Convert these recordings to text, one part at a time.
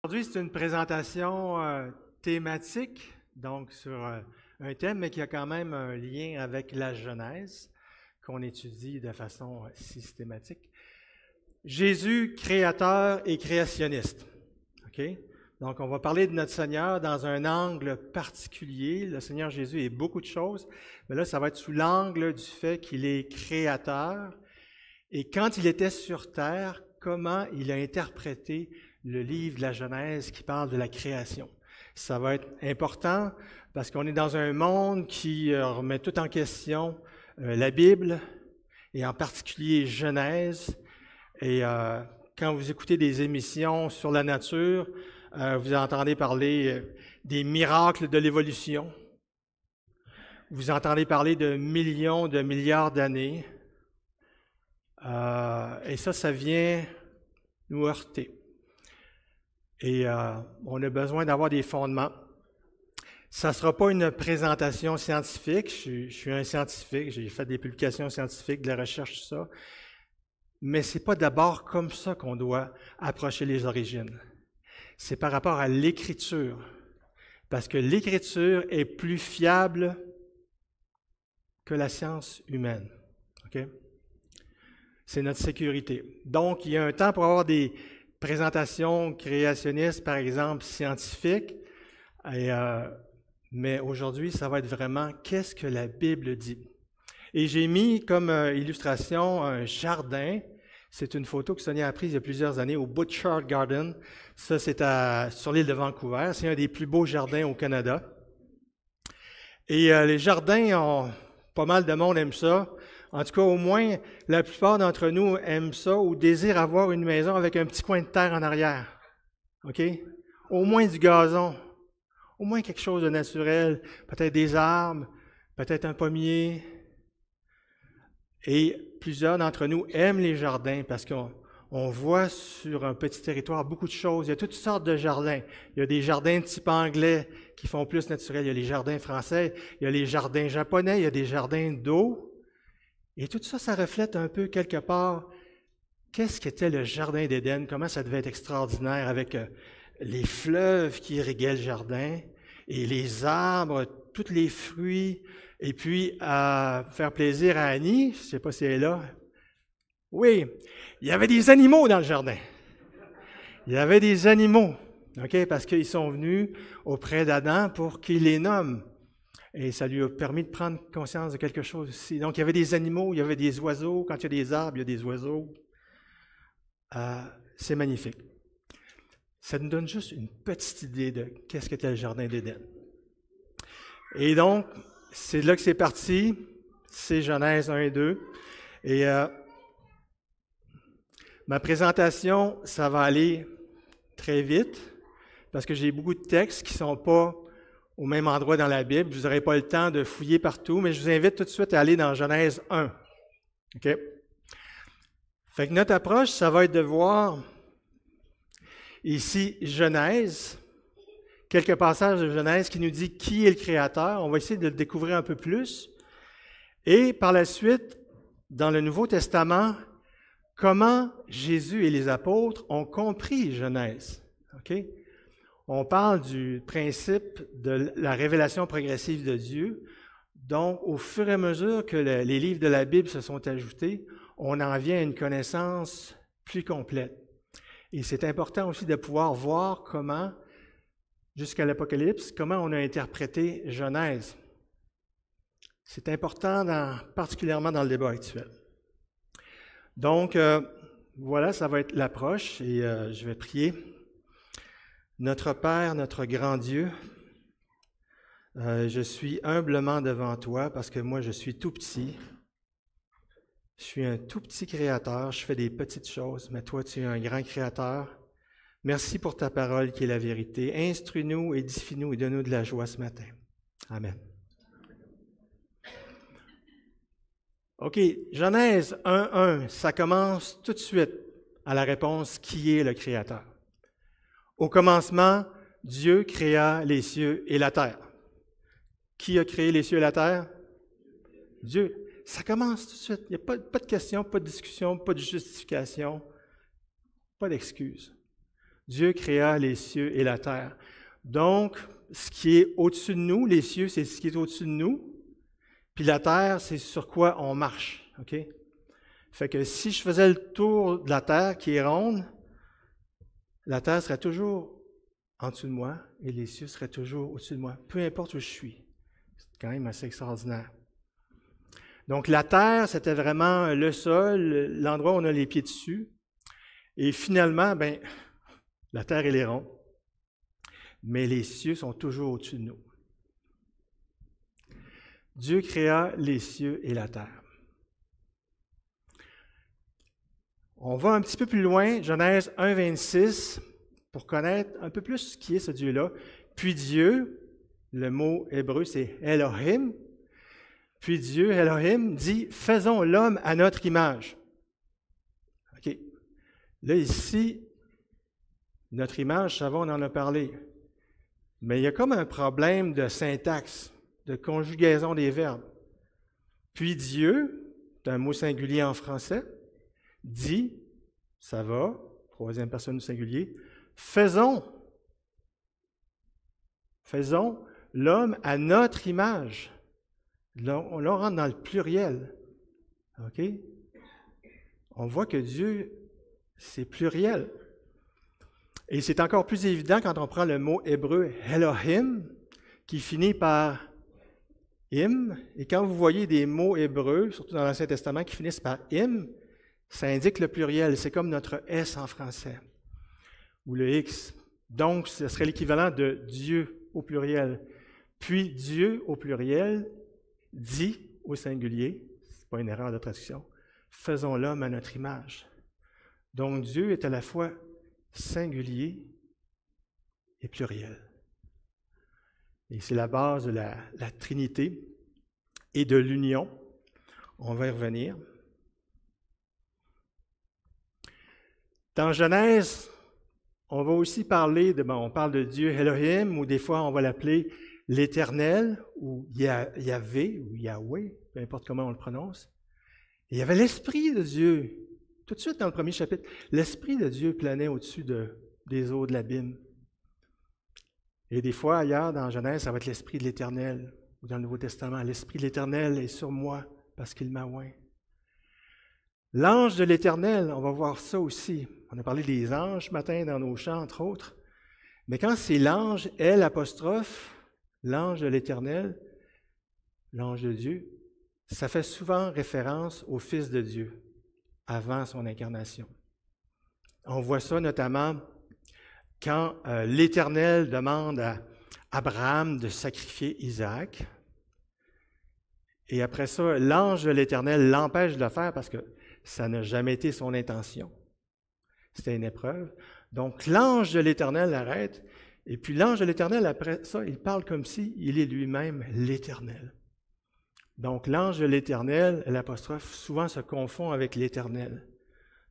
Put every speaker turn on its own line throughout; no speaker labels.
Aujourd'hui, c'est une présentation thématique, donc sur un thème, mais qui a quand même un lien avec la Genèse, qu'on étudie de façon systématique. Jésus, créateur et créationniste. OK? Donc, on va parler de notre Seigneur dans un angle particulier. Le Seigneur Jésus est beaucoup de choses, mais là, ça va être sous l'angle du fait qu'il est créateur. Et quand il était sur terre, comment il a interprété le livre de la Genèse qui parle de la création. Ça va être important parce qu'on est dans un monde qui remet tout en question la Bible et en particulier Genèse. Et quand vous écoutez des émissions sur la nature, vous entendez parler des miracles de l'évolution. Vous entendez parler de millions, de milliards d'années. Et ça vient nous heurter. Et on a besoin d'avoir des fondements. Ça ne sera pas une présentation scientifique. Je suis un scientifique, j'ai fait des publications scientifiques, de la recherche, tout ça. Mais ce n'est pas d'abord comme ça qu'on doit approcher les origines. C'est par rapport à l'Écriture. Parce que l'Écriture est plus fiable que la science humaine. OK? C'est notre sécurité. Donc, il y a un temps pour avoir des présentations créationnistes, par exemple, scientifiques. Mais aujourd'hui, ça va être vraiment qu'est-ce que la Bible dit. Et j'ai mis comme illustration un jardin. C'est une photo que Sonia a prise il y a plusieurs années au Butchart Garden. Ça, c'est sur l'île de Vancouver. C'est un des plus beaux jardins au Canada. Et les jardins, pas mal de monde aime ça. En tout cas, au moins, la plupart d'entre nous aiment ça ou désirent avoir une maison avec un petit coin de terre en arrière. OK? Au moins du gazon. Au moins quelque chose de naturel. Peut-être des arbres, peut-être un pommier. Et plusieurs d'entre nous aiment les jardins parce qu'on voit sur un petit territoire beaucoup de choses. Il y a toutes sortes de jardins. Il y a des jardins de type anglais qui font plus naturel. Il y a les jardins français. Il y a les jardins japonais. Il y a des jardins d'eau. Et tout ça, ça reflète un peu quelque part qu'est-ce qu'était le jardin d'Éden, comment ça devait être extraordinaire avec les fleuves qui irriguaient le jardin et les arbres, tous les fruits. Et puis, à faire plaisir à Annie, je ne sais pas si elle est là. Oui, il y avait des animaux dans le jardin. Il y avait des animaux, OK, parce qu'ils sont venus auprès d'Adam pour qu'il les nomme. Et ça lui a permis de prendre conscience de quelque chose aussi. Donc, il y avait des animaux, il y avait des oiseaux. Quand il y a des arbres, il y a des oiseaux. C'est magnifique. Ça nous donne juste une petite idée de qu'est-ce qu'était le jardin d'Éden. Et donc, c'est là que c'est parti. C'est Genèse 1 et 2. Et ma présentation, ça va aller très vite parce que j'ai beaucoup de textes qui ne sont pas au même endroit dans la Bible. Vous n'aurez pas le temps de fouiller partout, mais je vous invite tout de suite à aller dans Genèse 1. OK? Fait que notre approche, ça va être de voir ici Genèse, quelques passages de Genèse qui nous dit qui est le Créateur. On va essayer de le découvrir un peu plus. Et par la suite, dans le Nouveau Testament, comment Jésus et les apôtres ont compris Genèse. OK? On parle du principe de la révélation progressive de Dieu. Donc, au fur et à mesure que les livres de la Bible se sont ajoutés, on en vient à une connaissance plus complète. Et c'est important aussi de pouvoir voir comment, jusqu'à l'Apocalypse, comment on a interprété Genèse. C'est important, particulièrement dans le débat actuel. Donc, voilà, ça va être l'approche et je vais prier. Notre Père, notre grand Dieu, je suis humblement devant toi parce que moi, je suis tout petit. Je suis un tout petit créateur, je fais des petites choses, mais toi, tu es un grand créateur. Merci pour ta parole qui est la vérité. Instruis-nous, édifie-nous et donne-nous de la joie ce matin. Amen. OK, Genèse 1.1, ça commence tout de suite à la réponse « Qui est le Créateur ?» Au commencement, Dieu créa les cieux et la terre. Qui a créé les cieux et la terre? Dieu. Ça commence tout de suite. Il n'y a pas de question, pas de discussion, pas de justification, pas d'excuse. Dieu créa les cieux et la terre. Donc, ce qui est au-dessus de nous, les cieux, c'est ce qui est au-dessus de nous, puis la terre, c'est sur quoi on marche. OK? Fait que si je faisais le tour de la terre qui est ronde, la terre serait toujours en dessous de moi et les cieux seraient toujours au-dessus de moi, peu importe où je suis. C'est quand même assez extraordinaire. Donc la terre, c'était vraiment le sol, l'endroit où on a les pieds dessus. Et finalement, la terre, elle est ronde. Mais les cieux sont toujours au-dessus de nous. Dieu créa les cieux et la terre. On va un petit peu plus loin, Genèse 1, 26, pour connaître un peu plus qui est ce Dieu-là. Puis Dieu, le mot hébreu c'est Elohim, puis Dieu, Elohim, dit « Faisons l'homme à notre image ». OK. Là, ici, notre image, ça va, on en a parlé. Mais il y a comme un problème de syntaxe, de conjugaison des verbes. Puis Dieu, c'est un mot singulier en français, dit, ça va, troisième personne du singulier, faisons l'homme à notre image. Là, on rentre dans le pluriel. OK? On voit que Dieu, c'est pluriel. Et c'est encore plus évident quand on prend le mot hébreu Elohim, qui finit par im. Et quand vous voyez des mots hébreux, surtout dans l'Ancien Testament, qui finissent par im, ça indique le pluriel. C'est comme notre S en français, ou le X. Donc, ce serait l'équivalent de Dieu au pluriel. Puis Dieu au pluriel dit au singulier, ce n'est pas une erreur de traduction, faisons l'homme à notre image. Donc Dieu est à la fois singulier et pluriel. Et c'est la base de la Trinité et de l'union. On va y revenir. Dans Genèse, on va aussi parler on parle de Dieu Elohim, ou des fois on va l'appeler l'Éternel, ou Yahvé, ou Yahweh, peu importe comment on le prononce. Et il y avait l'Esprit de Dieu. Tout de suite dans le premier chapitre, l'Esprit de Dieu planait au-dessus des eaux de l'abîme. Et des fois, ailleurs, dans Genèse, ça va être l'Esprit de l'Éternel, ou dans le Nouveau Testament, l'Esprit de l'Éternel est sur moi parce qu'il m'a oint. L'ange de l'Éternel, on va voir ça aussi. On a parlé des anges ce matin dans nos chants, entre autres. Mais quand c'est l'ange, l'ange de l'Éternel, l'ange de Dieu, ça fait souvent référence au Fils de Dieu avant son incarnation. On voit ça notamment quand l'Éternel demande à Abraham de sacrifier Isaac. Et après ça, l'ange de l'Éternel l'empêche de le faire parce que ça n'a jamais été son intention. C'était une épreuve. Donc l'ange de l'Éternel l'arrête. Et puis l'ange de l'Éternel, après ça, il parle comme s'il est lui-même l'Éternel. Donc l'ange de l'Éternel, l'apostrophe, souvent se confond avec l'Éternel.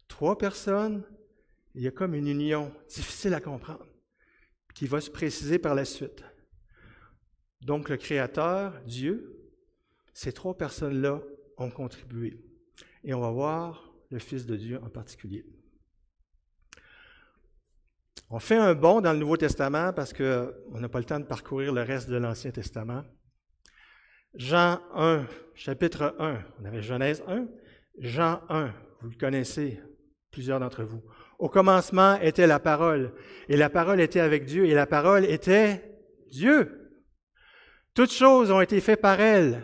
Trois personnes, il y a comme une union difficile à comprendre, qui va se préciser par la suite. Donc le Créateur, Dieu, ces trois personnes-là ont contribué. Et on va voir le Fils de Dieu en particulier. On fait un bond dans le Nouveau Testament parce qu'on n'a pas le temps de parcourir le reste de l'Ancien Testament. Jean 1, chapitre 1. On avait Genèse 1. Jean 1, vous le connaissez, plusieurs d'entre vous. Au commencement était la parole, et la parole était avec Dieu, et la parole était Dieu. Toutes choses ont été faites par elle,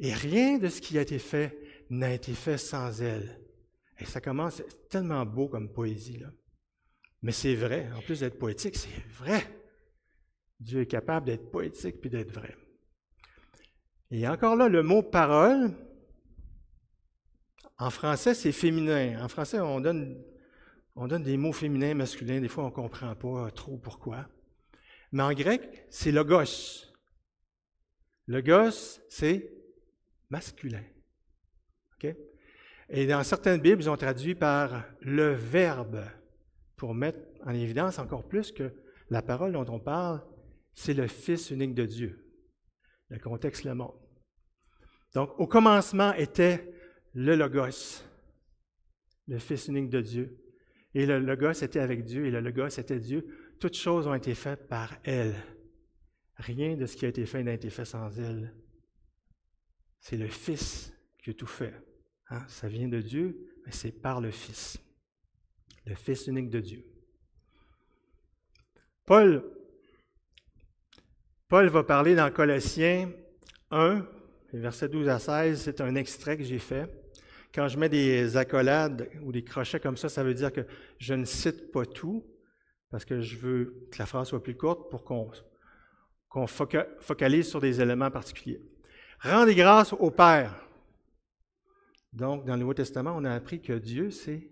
et rien de ce qui a été fait n'a été fait sans elle. Et ça commence, c'est tellement beau comme poésie, là. Mais c'est vrai, en plus d'être poétique, c'est vrai. Dieu est capable d'être poétique puis d'être vrai. Et encore là, le mot « parole », en français, c'est féminin. En français, on donne des mots féminins, masculins. Des fois, on ne comprend pas trop pourquoi. Mais en grec, c'est « logos ». Logos, c'est masculin. Okay? Et dans certaines Bibles, ils ont traduit par « le verbe », pour mettre en évidence encore plus que la parole dont on parle, c'est le Fils unique de Dieu. Le contexte le montre. Donc, au commencement était le Logos, le Fils unique de Dieu. Et le Logos était avec Dieu, et le Logos était Dieu. Toutes choses ont été faites par elle. Rien de ce qui a été fait n'a été fait sans elle. C'est le Fils qui a tout fait. Hein? Ça vient de Dieu, mais c'est par le Fils. Le Fils unique de Dieu. Paul va parler dans Colossiens 1, versets 12 à 16, c'est un extrait que j'ai fait. Quand je mets des accolades ou des crochets comme ça veut dire que je ne cite pas tout, parce que je veux que la phrase soit plus courte pour qu'on focalise sur des éléments particuliers. Rendez grâce au Père. Donc, dans le Nouveau Testament, on a appris que Dieu, c'est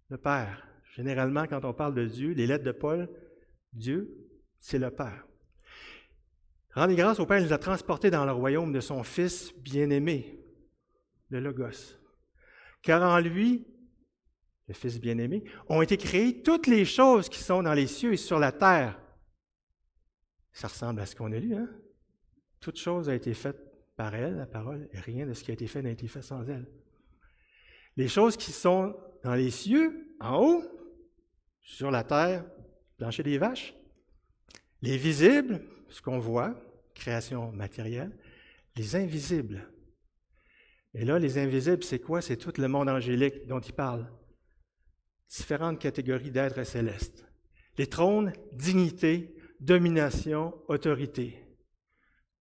le Père. Généralement, quand on parle de Dieu, les lettres de Paul, Dieu, c'est le Père. Rendez grâce au Père, il nous a transportés dans le royaume de son Fils bien-aimé, le Logos. Car en lui, le Fils bien-aimé, ont été créées toutes les choses qui sont dans les cieux et sur la terre. Ça ressemble à ce qu'on a lu, hein? Toute chose a été faite par elle, la parole, et rien de ce qui a été fait n'a été fait sans elle. Les choses qui sont dans les cieux, en haut, sur la terre, plancher des vaches, les visibles, ce qu'on voit, création matérielle, les invisibles. Et là, les invisibles, c'est quoi? C'est tout le monde angélique dont il parle. Différentes catégories d'êtres célestes. Les trônes, dignités, domination, autorité.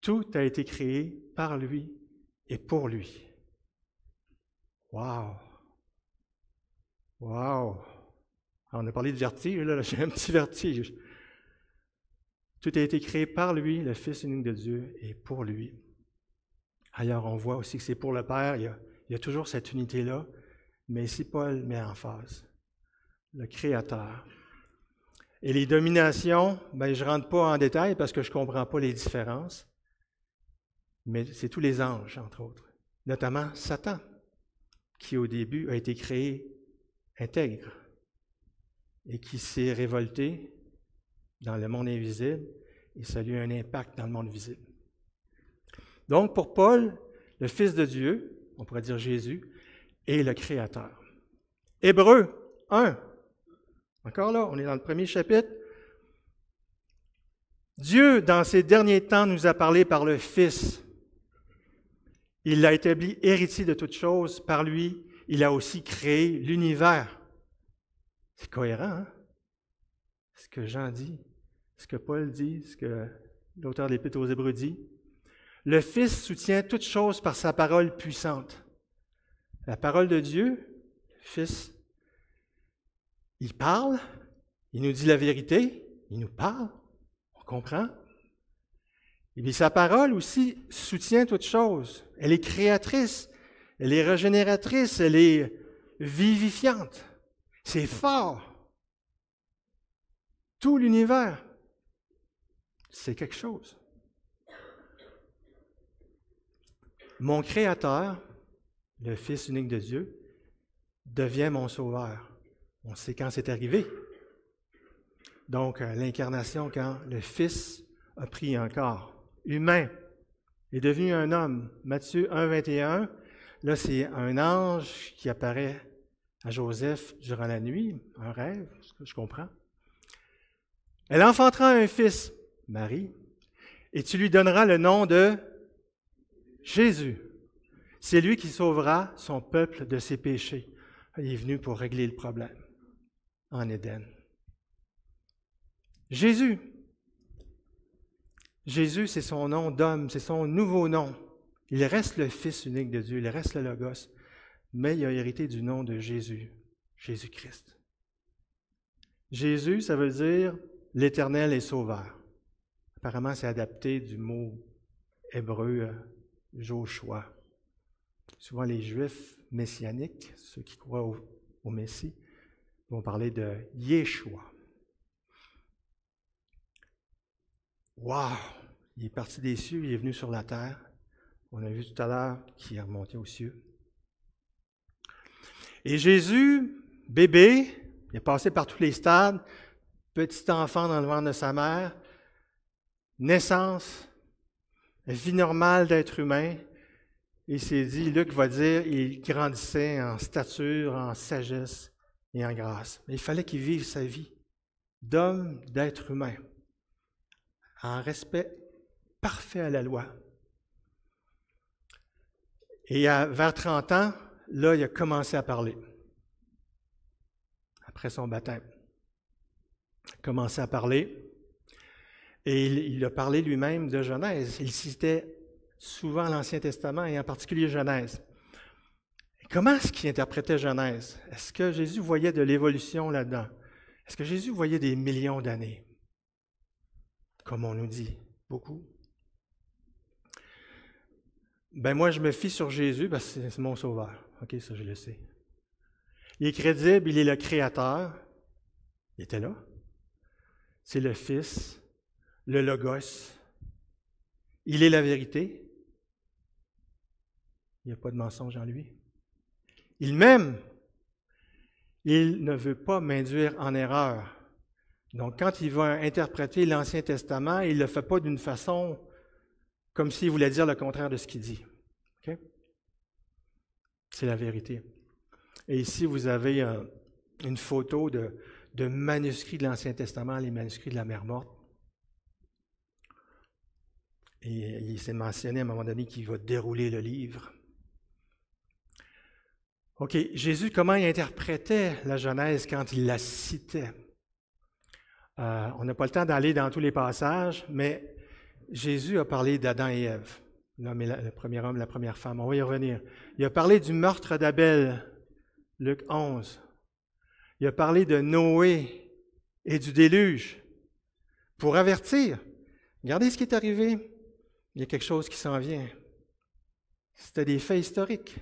Tout a été créé par lui et pour lui. Wow! Wow! On a parlé de vertige, là, j'ai un petit vertige. Tout a été créé par lui, le Fils unique de Dieu, et pour lui. Ailleurs, on voit aussi que c'est pour le Père, il y a toujours cette unité-là, mais ici, Paul met en phase le Créateur. Et les dominations, je ne rentre pas en détail parce que je ne comprends pas les différences, mais c'est tous les anges, entre autres, notamment Satan, qui au début a été créé intègre et qui s'est révolté dans le monde invisible et ça a eu un impact dans le monde visible. Donc, pour Paul, le Fils de Dieu, on pourrait dire Jésus, est le Créateur. Hébreux 1. Encore là, on est dans le premier chapitre. Dieu, dans ces derniers temps, nous a parlé par le Fils. Il l'a établi héritier de toutes choses. Par lui, il a aussi créé l'univers. C'est cohérent, hein? Ce que Jean dit, ce que Paul dit, ce que l'auteur de l'Épître aux Hébreux dit. Le Fils soutient toutes choses par sa parole puissante. La parole de Dieu, le Fils, il parle, il nous dit la vérité, il nous parle, on comprend. Et bien sa parole aussi soutient toutes choses. Elle est créatrice, elle est régénératrice, elle est vivifiante. C'est fort. Tout l'univers, c'est quelque chose. Mon Créateur, le Fils unique de Dieu, devient mon Sauveur. On sait quand c'est arrivé. Donc, l'incarnation, quand le Fils a pris un corps humain, est devenu un homme. Matthieu 1, 21, là, c'est un ange qui apparaît à Joseph durant la nuit, un rêve, ce que je comprends. Elle enfantera un fils, Marie, et tu lui donneras le nom de Jésus. C'est lui qui sauvera son peuple de ses péchés. Il est venu pour régler le problème en Éden. Jésus. Jésus, c'est son nom d'homme, c'est son nouveau nom. Il reste le Fils unique de Dieu, il reste le Logos, mais il a hérité du nom de Jésus, Jésus-Christ. Jésus, ça veut dire l'Éternel est sauveur. Apparemment, c'est adapté du mot hébreu Joshua. Souvent, les Juifs messianiques, ceux qui croient au Messie, vont parler de Yeshua. Wow! Il est parti des cieux, il est venu sur la terre. On a vu tout à l'heure qu'il est remonté aux cieux. Et Jésus, bébé, il est passé par tous les stades, petit enfant dans le ventre de sa mère, naissance, vie normale d'être humain. Il s'est dit, Luc va dire, il grandissait en stature, en sagesse et en grâce. Mais il fallait qu'il vive sa vie d'homme, d'être humain, en respect parfait à la loi. Et vers 30 ans, là, il a commencé à parler. Après son baptême. Il a commencé à parler. Et il a parlé lui-même de Genèse. Il citait souvent l'Ancien Testament et en particulier Genèse. Et comment est-ce qu'il interprétait Genèse? Est-ce que Jésus voyait de l'évolution là-dedans? Est-ce que Jésus voyait des millions d'années? Comme on nous dit, beaucoup. Ben moi, je me fie sur Jésus parce que c'est mon sauveur. OK, ça, je le sais. Il est crédible, il est le Créateur. Il était là. C'est le Fils. Le Logos, il est la vérité. Il n'y a pas de mensonge en lui. Il m'aime. Il ne veut pas m'induire en erreur. Donc, quand il va interpréter l'Ancien Testament, il ne le fait pas d'une façon comme s'il voulait dire le contraire de ce qu'il dit. Okay? C'est la vérité. Et ici, vous avez une photo de manuscrits de l'Ancien Testament, les manuscrits de la Mer Morte. Et il s'est mentionné à un moment donné qu'il va dérouler le livre. OK, Jésus, comment il interprétait la Genèse quand il la citait? On n'a pas le temps d'aller dans tous les passages, mais Jésus a parlé d'Adam et Ève, l'homme et le premier homme, la première femme. On va y revenir. Il a parlé du meurtre d'Abel, Luc 11. Il a parlé de Noé et du déluge pour avertir. Regardez ce qui est arrivé. Il y a quelque chose qui s'en vient. C'était des faits historiques.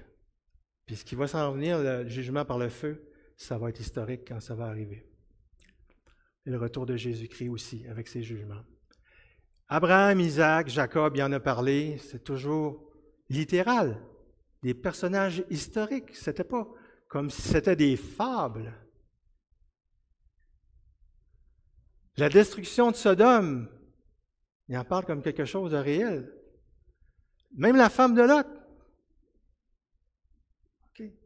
Puis ce qui va s'en venir, le jugement par le feu, ça va être historique quand ça va arriver. Et le retour de Jésus-Christ aussi, avec ses jugements. Abraham, Isaac, Jacob, il en a parlé, c'est toujours littéral. Des personnages historiques. C'était pas comme si c'était des fables. La destruction de Sodome, il en parle comme quelque chose de réel. Même la femme de Lot. Okay.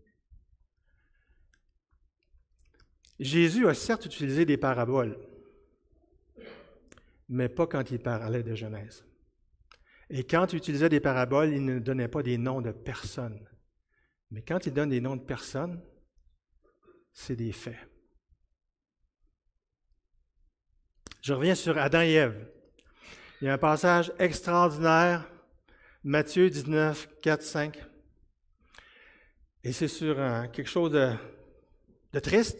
Jésus a certes utilisé des paraboles, mais pas quand il parlait de Genèse. Et quand il utilisait des paraboles, il ne donnait pas des noms de personnes. Mais quand il donne des noms de personnes, c'est des faits. Je reviens sur Adam et Ève. Il y a un passage extraordinaire, Matthieu 19, 4, 5. Et c'est sur quelque chose de triste.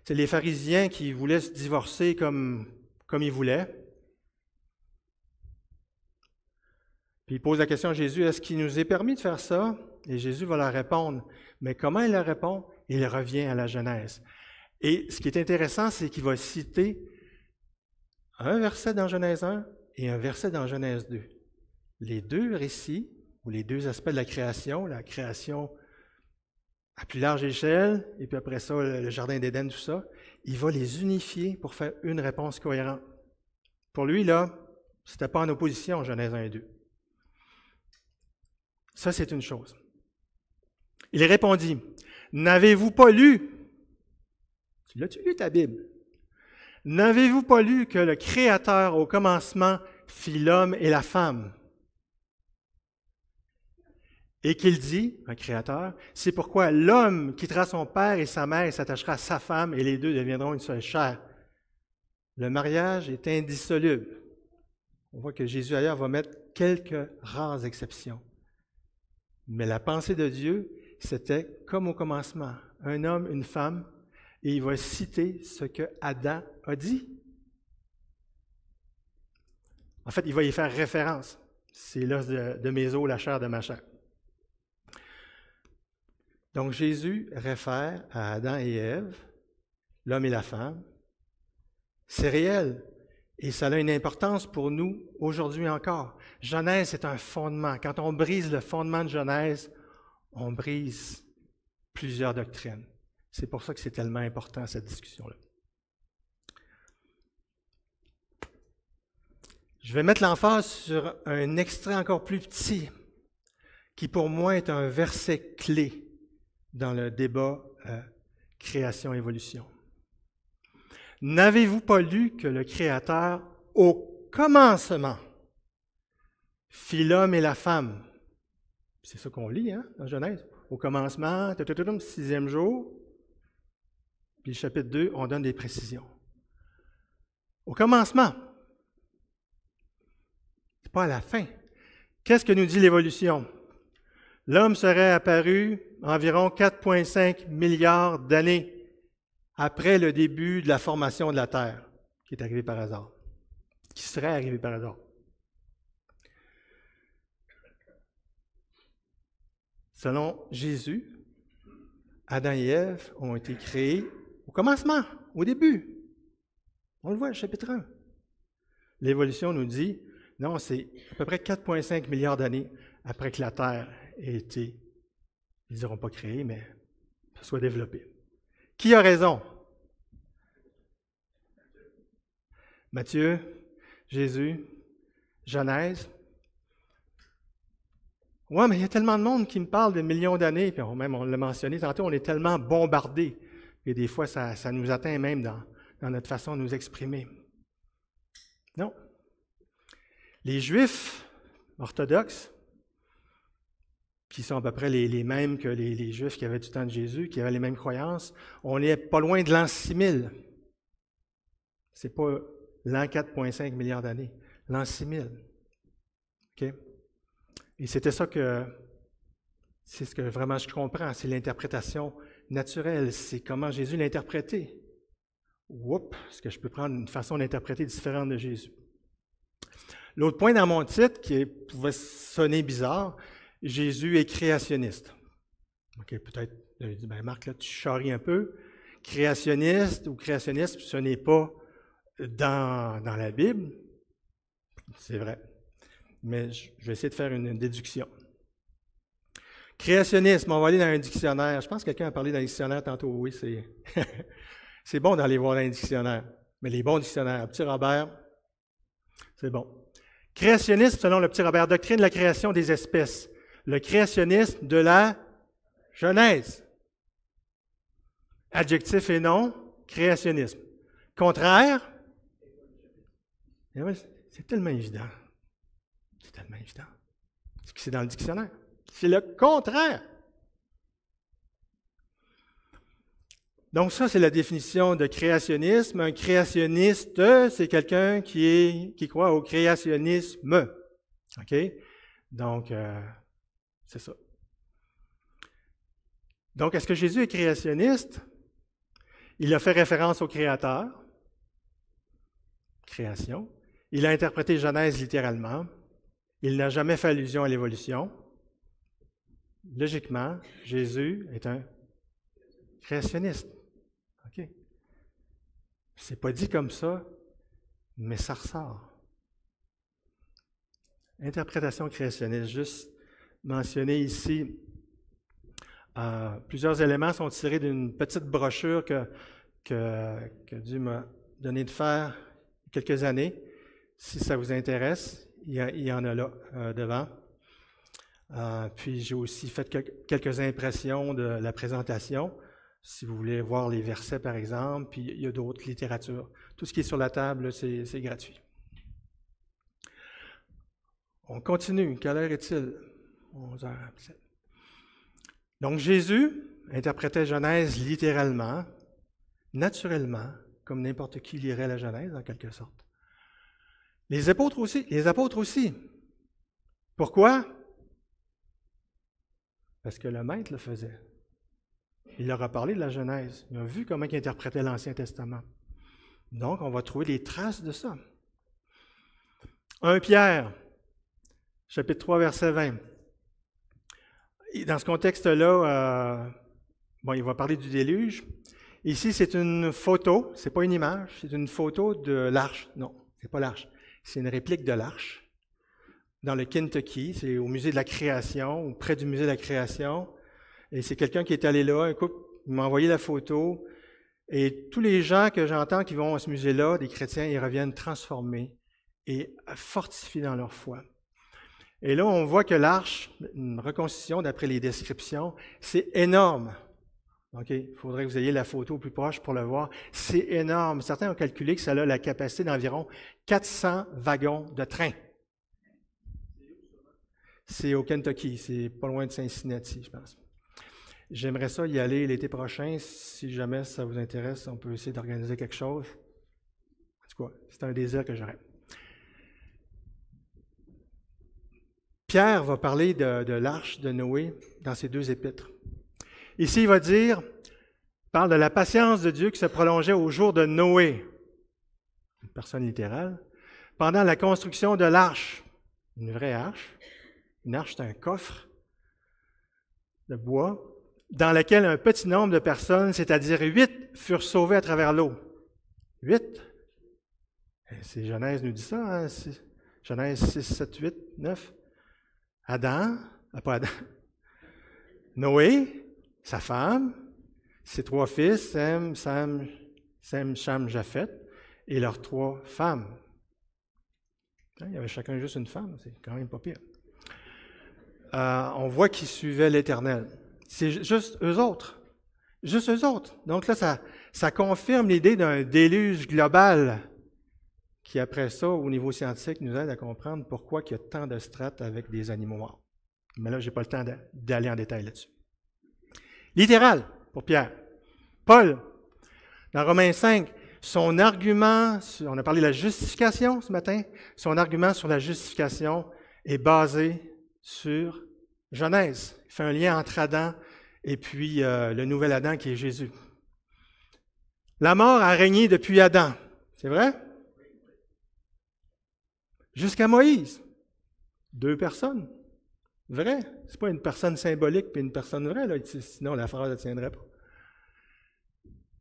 C'est les pharisiens qui voulaient se divorcer comme ils voulaient. Puis ils posent la question à Jésus, est-ce qu'il nous est permis de faire ça? Et Jésus va leur répondre. Mais comment il leur répond? Il revient à la Genèse. Et ce qui est intéressant, c'est qu'il va citer un verset dans Genèse 1 et un verset dans Genèse 2. Les deux récits, ou les deux aspects de la création à plus large échelle, et puis après ça, le jardin d'Éden, tout ça, il va les unifier pour faire une réponse cohérente. Pour lui, là, c'était pas en opposition, Genèse 1 et 2. Ça, c'est une chose. Il répondit, « N'avez-vous pas lu? » L'as-tu lu ta Bible? « N'avez-vous pas lu que le Créateur, au commencement, fit l'homme et la femme? » Et qu'il dit, un Créateur, « C'est pourquoi l'homme quittera son père et sa mère et s'attachera à sa femme, et les deux deviendront une seule chair. » Le mariage est indissoluble. On voit que Jésus, ailleurs, va mettre quelques rares exceptions. Mais la pensée de Dieu, c'était comme au commencement, un homme, une femme, et il va citer ce que Adam a dit. En fait, il va y faire référence. C'est l'os de mes os, la chair de ma chair. Donc Jésus réfère à Adam et Ève, l'homme et la femme. C'est réel et ça a une importance pour nous aujourd'hui encore. Genèse, c'est un fondement. Quand on brise le fondement de Genèse, on brise plusieurs doctrines. C'est pour ça que c'est tellement important, cette discussion-là. Je vais mettre l'emphase sur un extrait encore plus petit, qui pour moi est un verset clé dans le débat création-évolution. N'avez-vous pas lu que le Créateur, au commencement, fit l'homme et la femme? C'est ça qu'on lit, hein, dans Genèse. Au commencement, 6e jour. Puis le chapitre 2, on donne des précisions. Au commencement. C'est pas à la fin. Qu'est-ce que nous dit l'évolution? L'homme serait apparu environ 4,5 milliards d'années après le début de la formation de la Terre, qui est arrivé par hasard, qui serait arrivé par hasard. Selon Jésus, Adam et Ève ont été créés au commencement, au début. On le voit, le chapitre 1. L'évolution nous dit, non, c'est à peu près 4,5 milliards d'années après que la Terre ait été, ils ne diront pas créée, mais soit développée. Qui a raison? Matthieu, Jésus, Genèse. Oui, mais il y a tellement de monde qui me parle de millions d'années, puis même on l'a mentionné tantôt, on est tellement bombardés, et des fois ça nous atteint même dans notre façon de nous exprimer. Non. Les Juifs orthodoxes, qui sont à peu près les mêmes que les Juifs qui avaient du temps de Jésus, qui avaient les mêmes croyances, on est pas loin de l'an 6000. C'est pas l'an 4,5 milliards d'années, l'an 6000. OK? Et c'est ce que vraiment je comprends, c'est l'interprétation naturelle, c'est comment Jésus l'a interprété. Oups, est-ce que je peux prendre une façon d'interpréter différente de Jésus? L'autre point dans mon titre, qui pouvait sonner bizarre, Jésus est créationniste. OK, peut-être, j'avais dit, Marc, là, tu charries un peu. Créationniste ou créationniste, ce n'est pas dans la Bible. C'est vrai. Mais je vais essayer de faire une déduction. Créationnisme, on va aller dans un dictionnaire. Je pense que quelqu'un a parlé dans un dictionnaire tantôt. Oui, c'est bon d'aller voir dans un dictionnaire. Mais les bons dictionnaires, petit Robert, c'est bon. Créationnisme, selon le petit Robert, doctrine de la création des espèces. Le créationnisme de la Genèse. Adjectif et nom, créationnisme. Contraire, c'est tellement évident. C'est tellement évident. Parce que c'est dans le dictionnaire. C'est le contraire. Donc ça, c'est la définition de créationnisme. Un créationniste, c'est quelqu'un qui croit au créationnisme. OK? Donc, c'est ça. Donc, est-ce que Jésus est créationniste? Il a fait référence au Créateur. Création. Il a interprété Genèse littéralement. Il n'a jamais fait allusion à l'évolution. Logiquement, Jésus est un créationniste. OK. C'est pas dit comme ça, mais ça ressort. Interprétation créationniste, juste mentionner ici, plusieurs éléments sont tirés d'une petite brochure que Dieu m'a donné de faire il y a quelques années. Si ça vous intéresse, il y en a là devant. Puis j'ai aussi fait quelques impressions de la présentation, si vous voulez voir les versets par exemple, puis il y a d'autres littératures. Tout ce qui est sur la table, c'est gratuit. On continue. Quelle heure est-il? 11h07. Donc Jésus interprétait Genèse littéralement, naturellement, comme n'importe qui lirait la Genèse en quelque sorte. Les apôtres aussi. Pourquoi? Parce que le Maître le faisait. Il leur a parlé de la Genèse. Il a vu comment il interprétait l'Ancien Testament. Donc, on va trouver des traces de ça. 1 Pierre, chapitre 3, verset 20. Et dans ce contexte-là, il va parler du déluge. Ici, c'est une photo, c'est pas une image, c'est une photo de l'arche. Non, c'est pas l'arche. C'est une réplique de l'arche. Dans le Kentucky, c'est au musée de la Création, ou près du musée de la Création. Et c'est quelqu'un qui est allé là, un couple, il m'a envoyé la photo. Et tous les gens que j'entends qui vont à ce musée-là, des chrétiens, ils reviennent transformés et fortifiés dans leur foi. Et là, on voit que l'arche, une reconstitution d'après les descriptions, c'est énorme. OK, il faudrait que vous ayez la photo plus proche pour le voir. C'est énorme. Certains ont calculé que ça a la capacité d'environ 400 wagons de train. C'est au Kentucky, c'est pas loin de Cincinnati, je pense. J'aimerais ça y aller l'été prochain. Si jamais ça vous intéresse, on peut essayer d'organiser quelque chose. En tout cas, c'est un désir que j'aurais. Pierre va parler de l'arche de Noé dans ses 2 épîtres. Ici, il va parle de la patience de Dieu qui se prolongeait au jour de Noé, une personne littérale, pendant la construction de l'arche, une vraie arche. Une arche, c'est un coffre de bois dans lequel un petit nombre de personnes, c'est-à-dire 8, furent sauvées à travers l'eau. 8? C'est Genèse nous dit ça, hein? Genèse 6, 7, 8, 9. Adam, pas Adam, Noé, sa femme, ses 3 fils, Sem, Cham, Japheth, et leurs 3 femmes. Il y avait chacun juste une femme, c'est quand même pas pire. On voit qu'ils suivaient l'Éternel. C'est juste eux autres. Juste eux autres. Donc là, ça confirme l'idée d'un déluge global qui, après ça, au niveau scientifique, nous aide à comprendre pourquoi il y a tant de strates avec des animaux morts. Mais là, je n'ai pas le temps d'aller en détail là-dessus. Littéral, pour Pierre. Paul, dans Romains 5, son argument, on a parlé de la justification ce matin, son argument sur la justification est basé sur Genèse. Il fait un lien entre Adam et puis le nouvel Adam qui est Jésus. La mort a régné depuis Adam, c'est vrai? Jusqu'à Moïse. 2 personnes. Vrai. Ce n'est pas une personne symbolique puis une personne vraie, là. Sinon la phrase ne tiendrait pas.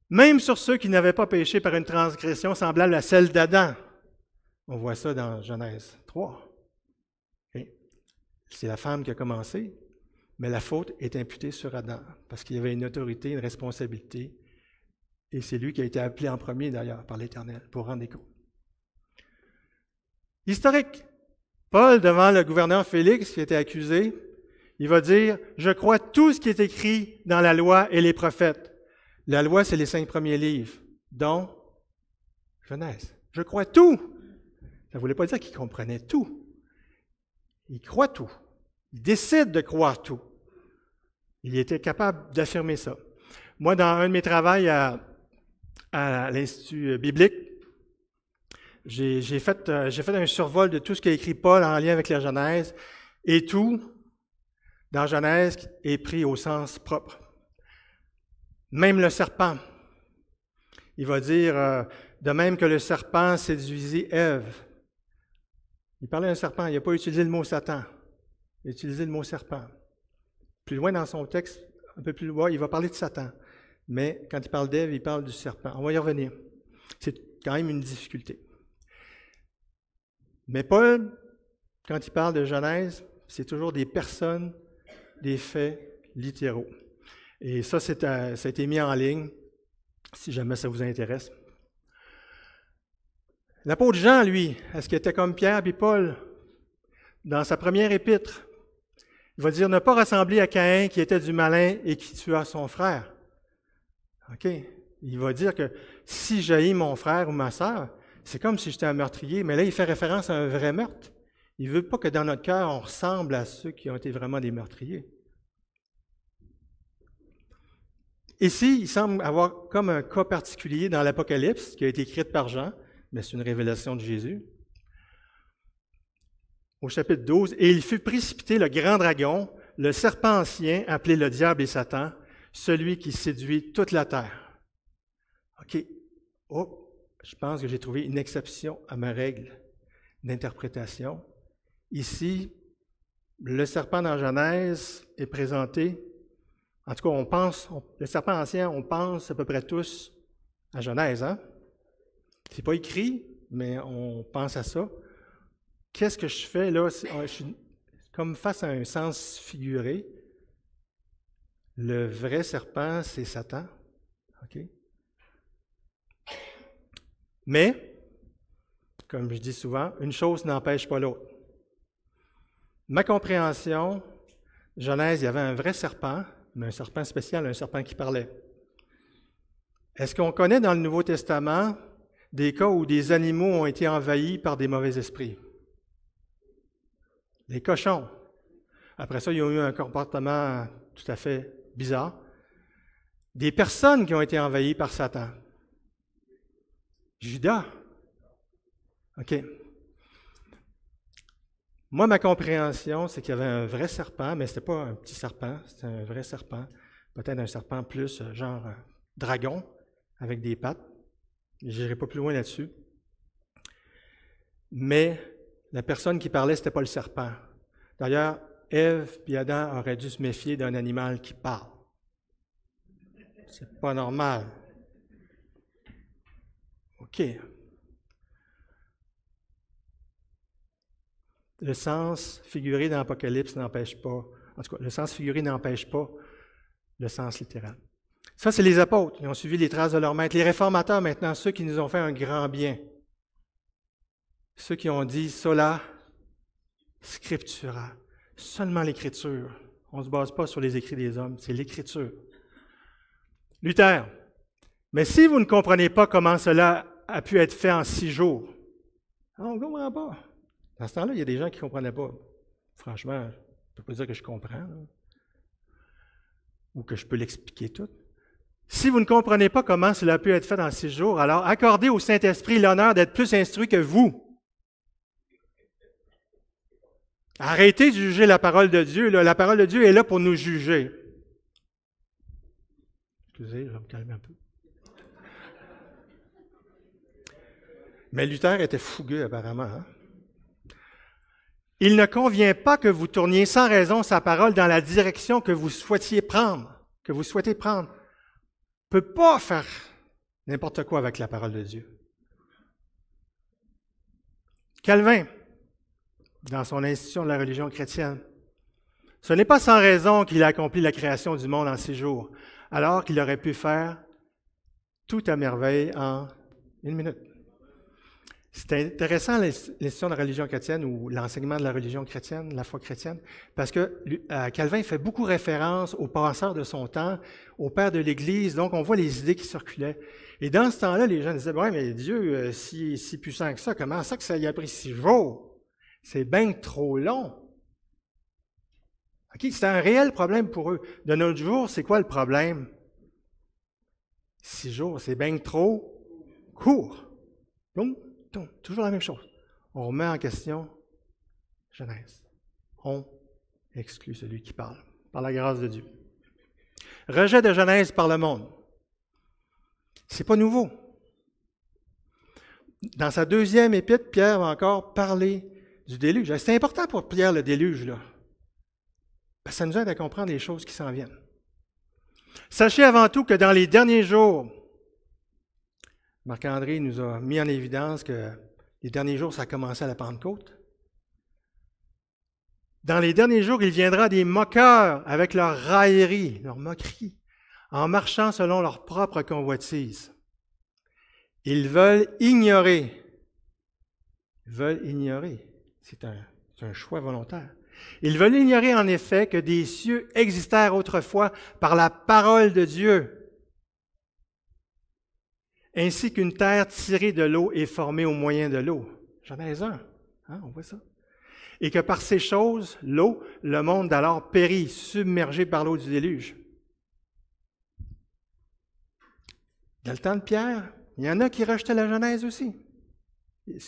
Même sur ceux qui n'avaient pas péché par une transgression semblable à celle d'Adam. On voit ça dans Genèse 3. Okay. C'est la femme qui a commencé, mais la faute est imputée sur Adam, parce qu'il y avait une autorité, une responsabilité, et c'est lui qui a été appelé en premier d'ailleurs par l'Éternel pour rendre des comptes. Historique. Paul, devant le gouverneur Félix qui était accusé, il va dire « Je crois tout ce qui est écrit dans la loi et les prophètes. » La loi, c'est les 5 premiers livres, dont Genèse. Je crois tout. Ça ne voulait pas dire qu'il comprenait tout. Il croit tout. Il décide de croire tout. Il était capable d'affirmer ça. Moi, dans un de mes travaux à l'Institut biblique, j'ai fait un survol de tout ce qu'a écrit Paul en lien avec la Genèse, et tout, dans Genèse, est pris au sens propre. Même le serpent. Il va dire, de même que le serpent séduisit Ève. Il parlait d'un serpent, il n'a pas utilisé le mot Satan. Il a utilisé le mot serpent. Plus loin dans son texte, un peu plus loin, il va parler de Satan. Mais quand il parle d'Ève, il parle du serpent. On va y revenir. C'est quand même une difficulté. Mais Paul, quand il parle de Genèse, c'est toujours des personnes, des faits littéraux. Et ça, ça a été mis en ligne, si jamais ça vous intéresse. L'apôtre Jean, lui, est-ce qu'il était comme Pierre et Paul? Dans sa première épître, il va dire « Ne pas ressembler à Caïn qui était du malin et qui tua son frère. » OK? Il va dire que si j'haïs mon frère ou ma sœur, c'est comme si j'étais un meurtrier, mais là, il fait référence à un vrai meurtre. Il ne veut pas que dans notre cœur, on ressemble à ceux qui ont été vraiment des meurtriers. Ici, il semble avoir comme un cas particulier dans l'Apocalypse, qui a été écrite par Jean, mais c'est une révélation de Jésus. Au chapitre 12, « Et il fut précipité le grand dragon, le serpent ancien, appelé le diable et Satan, celui qui séduit toute la terre. » OK. Oh, je pense que j'ai trouvé une exception à ma règle d'interprétation. Ici, le serpent dans Genèse est présenté. En tout cas, le serpent ancien, on pense à peu près tous à Genèse, hein? C'est pas écrit, mais on pense à ça. Qu'est-ce que je fais là? Je suis comme face à un sens figuré. Le vrai serpent, c'est Satan. OK? Mais, comme je dis souvent, une chose n'empêche pas l'autre. Ma compréhension, Genèse, il y avait un vrai serpent, mais un serpent spécial, un serpent qui parlait. Est-ce qu'on connaît dans le Nouveau Testament des cas où des animaux ont été envahis par des mauvais esprits? Les cochons. Après ça, ils ont eu un comportement tout à fait bizarre. Des personnes qui ont été envahies par Satan. Judas. OK. Moi, ma compréhension, c'est qu'il y avait un vrai serpent, mais ce n'était pas un petit serpent, c'était un vrai serpent. Peut-être un serpent plus genre dragon, avec des pattes. Je n'irai pas plus loin là-dessus. Mais la personne qui parlait, ce n'était pas le serpent. D'ailleurs, Ève et Adam auraient dû se méfier d'un animal qui parle. C'est pas normal. OK. Le sens figuré dans l'Apocalypse n'empêche pas, en tout cas, le sens figuré n'empêche pas le sens littéral. Ça, c'est les apôtres. Ils ont suivi les traces de leur maître. Les réformateurs, maintenant, ceux qui nous ont fait un grand bien. Ceux qui ont dit sola scriptura. Seulement l'Écriture. On ne se base pas sur les écrits des hommes, c'est l'Écriture. Luther. Mais si vous ne comprenez pas comment cela a pu être fait en 6 jours, on ne comprend pas. Dans ce temps-là, il y a des gens qui ne comprenaient pas. Franchement, je ne peux pas dire que je comprends, là, ou que je peux l'expliquer tout. Si vous ne comprenez pas comment cela a pu être fait en 6 jours, alors accordez au Saint-Esprit l'honneur d'être plus instruit que vous. Arrêtez de juger la parole de Dieu. Là. La parole de Dieu est là pour nous juger. Excusez, je vais me calmer un peu. Mais Luther était fougueux, apparemment. Hein? Il ne convient pas que vous tourniez sans raison sa parole dans la direction que vous souhaitiez prendre, que vous souhaitez prendre. On ne peut pas faire n'importe quoi avec la parole de Dieu. Calvin, dans son institution de la religion chrétienne, ce n'est pas sans raison qu'il a accompli la création du monde en 6 jours, alors qu'il aurait pu faire tout à merveille en 1 minute. C'est intéressant l'institution de la religion chrétienne ou l'enseignement de la religion chrétienne, la foi chrétienne, parce que Calvin fait beaucoup référence aux penseurs de son temps, aux pères de l'Église, donc on voit les idées qui circulaient. Et dans ce temps-là, les gens disaient, ouais, mais Dieu, si puissant que ça, comment ça y a pris 6 jours? C'est bien trop long. Okay, c'était un réel problème pour eux. De nos jours, c'est quoi le problème? 6 jours, c'est bien trop court. Donc, toujours la même chose. On remet en question Genèse. On exclut celui qui parle, par la grâce de Dieu. Rejet de Genèse par le monde. C'est pas nouveau. Dans sa 2e épître, Pierre va encore parler du déluge. C'est important pour Pierre, le déluge, là. Parce que ça nous aide à comprendre les choses qui s'en viennent. Sachez avant tout que dans les derniers jours, Marc-André nous a mis en évidence que les derniers jours, ça a commencé à la Pentecôte. Dans les derniers jours, il viendra des moqueurs avec leur raillerie, leur moquerie, en marchant selon leur propre convoitise. Ils veulent ignorer. C'est un choix volontaire. Ils veulent ignorer en effet que des cieux existèrent autrefois par la parole de Dieu, ainsi qu'une terre tirée de l'eau est formée au moyen de l'eau. Genèse 1, hein, on voit ça. Et que par ces choses, l'eau, le monde d'alors périt, submergé par l'eau du déluge. Dans le temps de Pierre, il y en a qui rejetaient la Genèse aussi.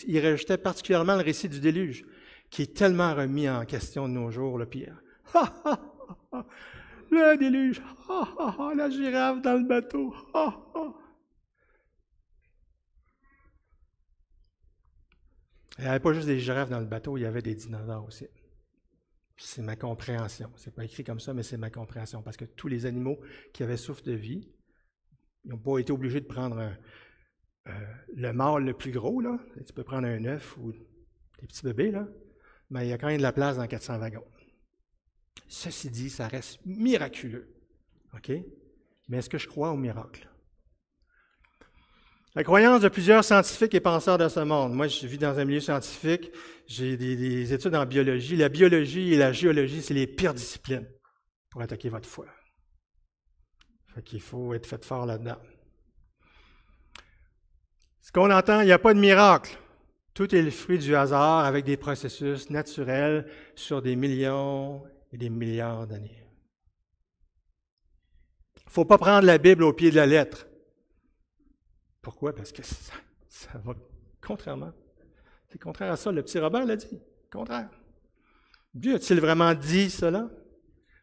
Ils rejetaient particulièrement le récit du déluge, qui est tellement remis en question de nos jours, le Pierre. Le déluge, la girafe dans le bateau. Il n'y avait pas juste des girafes dans le bateau, il y avait des dinosaures aussi. C'est ma compréhension. Ce n'est pas écrit comme ça, mais c'est ma compréhension. Parce que tous les animaux qui avaient souffle de vie, ils n'ont pas été obligés de prendre le mâle le plus gros, là. Tu peux prendre un œuf ou des petits bébés, là. Mais il y a quand même de la place dans 400 wagons. Ceci dit, ça reste miraculeux. OK? Mais est-ce que je crois au miracle? La croyance de plusieurs scientifiques et penseurs de ce monde. Moi, je vis dans un milieu scientifique, j'ai des études en biologie. La biologie et la géologie, c'est les pires disciplines pour attaquer votre foi. Fait qu'il faut être fait fort là-dedans. Ce qu'on entend, il n'y a pas de miracle. Tout est le fruit du hasard avec des processus naturels sur des millions et des milliards d'années. Il ne faut pas prendre la Bible au pied de la lettre. Pourquoi? Parce que ça va contrairement. C'est contraire à ça. Le petit Robert l'a dit. Contraire. Dieu a-t-il vraiment dit cela?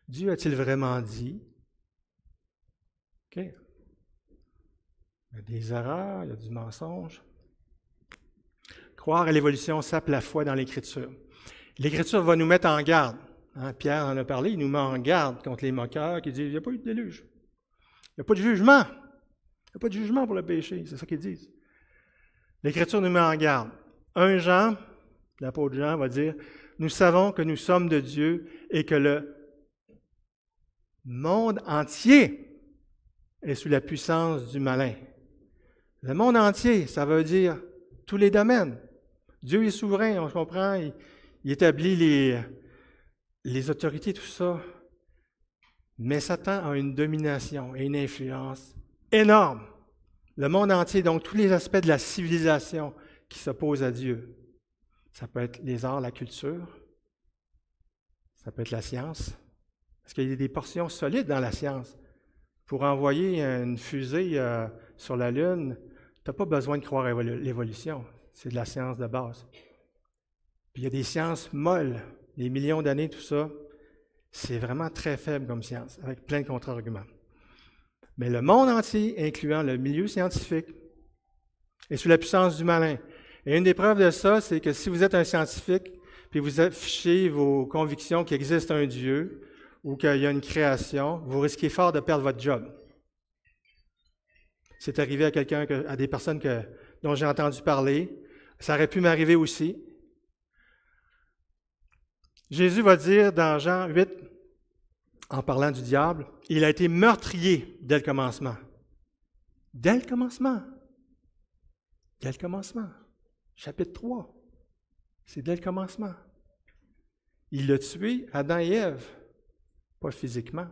Dieu a-t-il vraiment dit? OK. Il y a des erreurs, il y a du mensonge. Croire à l'évolution sape la foi dans l'Écriture. L'Écriture va nous mettre en garde. Hein, Pierre en a parlé, il nous met en garde contre les moqueurs qui disent il n'y a pas eu de déluge. Il n'y a pas de jugement. Il n'y a pas de jugement pour le péché. C'est ça qu'ils disent. L'Écriture nous met en garde. 1 Jean, l'apôtre Jean va dire nous savons que nous sommes de Dieu et que le monde entier est sous la puissance du malin. Le monde entier, ça veut dire tous les domaines. Dieu est souverain, on comprend, il établit les autorités, tout ça. Mais Satan a une domination et une influence énorme. Le monde entier, donc tous les aspects de la civilisation qui s'opposent à Dieu. Ça peut être les arts, la culture, ça peut être la science, parce qu'il y a des portions solides dans la science. Pour envoyer une fusée sur la Lune, tu n'as pas besoin de croire à l'évolution. C'est de la science de base. Puis il y a des sciences molles, des millions d'années, tout ça. C'est vraiment très faible comme science, avec plein de contre-arguments. Mais le monde entier, incluant le milieu scientifique, est sous la puissance du malin. Et une des preuves de ça, c'est que si vous êtes un scientifique, puis vous affichez vos convictions qu'il existe un Dieu ou qu'il y a une création, vous risquez fort de perdre votre job. C'est arrivé à à des personnes dont j'ai entendu parler. Ça aurait pu m'arriver aussi. Jésus va dire dans Jean 8, en parlant du diable, il a été meurtrier dès le commencement. Dès le commencement. Dès le commencement. Chapitre 3. C'est dès le commencement. Il a tué Adam et Ève. Pas physiquement,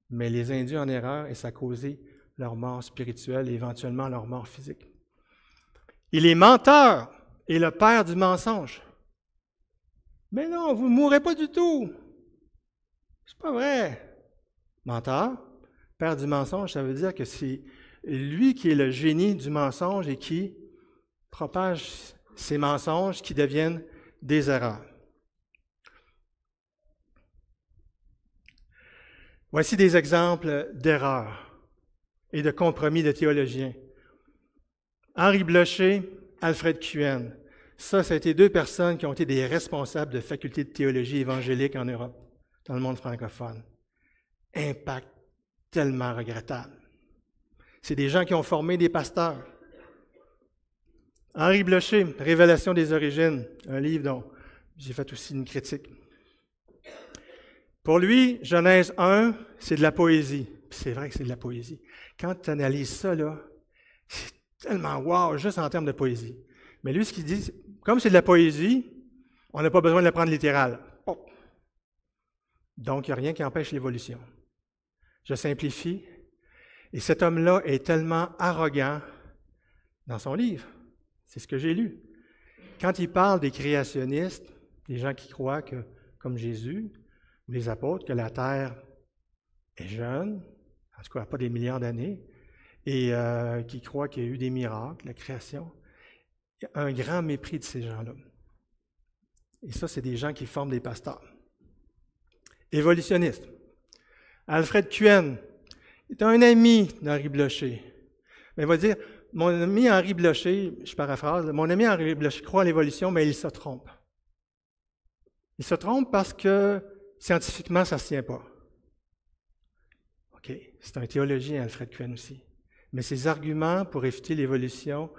mais les induit en erreur et ça a causé leur mort spirituelle et éventuellement leur mort physique. Il est menteur et le père du mensonge. Mais non, vous ne mourrez pas du tout. C'est pas vrai. Menteur, père du mensonge, ça veut dire que c'est lui qui est le génie du mensonge et qui propage ces mensonges qui deviennent des erreurs. Voici des exemples d'erreurs et de compromis de théologiens. Henri Blocher, Alfred Kuen. Ça a été deux personnes qui ont été des responsables de facultés de théologie évangélique en Europe, dans le monde francophone. Impact tellement regrettable. C'est des gens qui ont formé des pasteurs. Henri Blocher, Révélation des origines, un livre dont j'ai fait aussi une critique. Pour lui, Genèse 1, c'est de la poésie. Puis c'est vrai que c'est de la poésie. Quand tu analyses ça, là, c'est tellement wow, juste en termes de poésie. Mais lui, ce qu'il dit, comme c'est de la poésie, on n'a pas besoin de la prendre littérale. Oh. Donc, il n'y a rien qui empêche l'évolution. Je simplifie. Et cet homme-là est tellement arrogant dans son livre. C'est ce que j'ai lu. Quand il parle des créationnistes, des gens qui croient que, comme Jésus, ou les apôtres, que la Terre est jeune, en tout cas pas des milliards d'années, et qui croient qu'il y a eu des miracles, la création, il y a un grand mépris de ces gens-là. Et ça, c'est des gens qui forment des pasteurs. Évolutionnistes. Alfred Kuen est un ami d'Henri Blocher. Mais il va dire, mon ami Henri Blocher, je paraphrase, mon ami Henri Blocher croit à l'évolution, mais il se trompe. Il se trompe parce que scientifiquement, ça ne se tient pas. OK, c'est un théologien, Alfred Kuen aussi. Mais ses arguments pour réfuter l'évolution